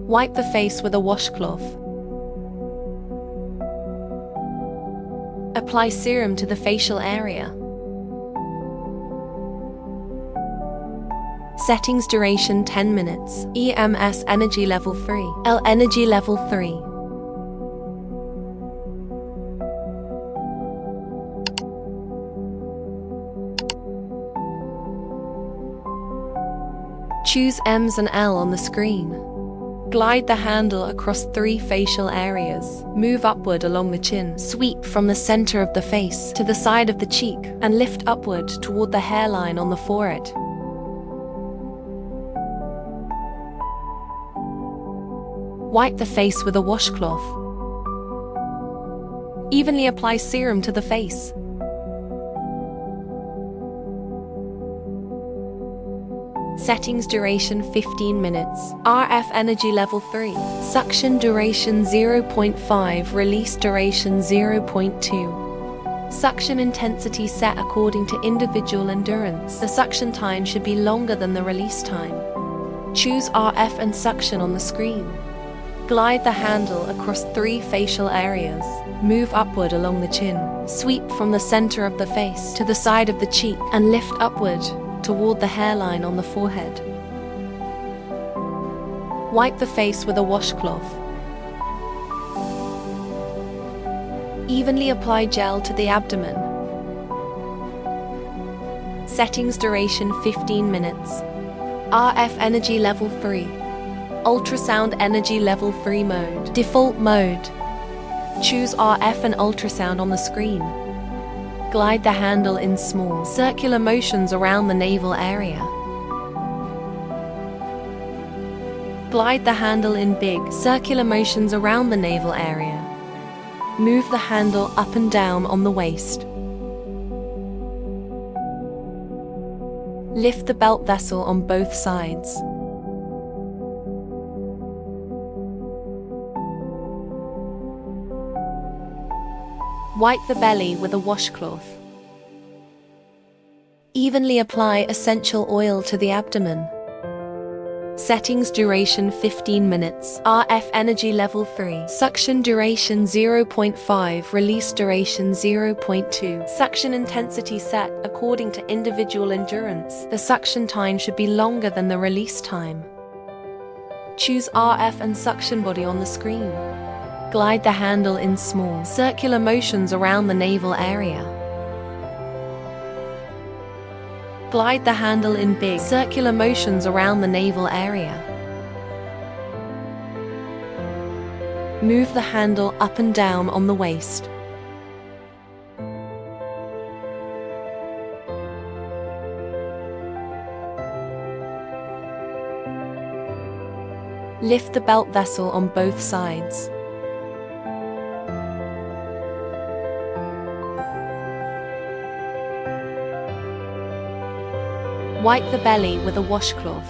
Wipe the face with a washcloth. Apply serum to the facial area. Settings duration 10 minutes. EMS energy level 3. L energy level 3. Choose Ms and L on the screen. Glide the handle across 3 facial areas. Move upward along the chin. Sweep from the center of the face to the side of the cheek and lift upward toward the hairline on the forehead. Wipe the face with a washcloth. Evenly apply serum to the face. Settings duration 15 minutes. RF energy level 3. Suction duration 0.5. Release duration 0.2. Suction intensity set according to individual endurance. The suction time should be longer than the release time. Choose RF and suction on the screen. Glide the handle across 3 facial areas. Move upward along the chin. Sweep from the center of the face to the side of the cheek and lift upward toward the hairline on the forehead. Wipe the face with a washcloth. Evenly apply gel to the abdomen. Settings duration 15 minutes. RF energy level 3. Ultrasound energy level 3 mode. Default mode. Choose RF and ultrasound on the screen. Glide the handle in small, circular motions around the navel area. Glide the handle in big, circular motions around the navel area. Move the handle up and down on the waist. Lift the belt vessel on both sides. Wipe the belly with a washcloth. Evenly apply essential oil to the abdomen. Settings duration 15 minutes. RF energy level 3. Suction duration 0.5. Release duration 0.2. Suction intensity set according to individual endurance. The suction time should be longer than the release time. Choose RF and suction body on the screen. Glide the handle in small, circular motions around the navel area. Glide the handle in big, circular motions around the navel area. Move the handle up and down on the waist. Lift the belt vessel on both sides. Wipe the belly with a washcloth.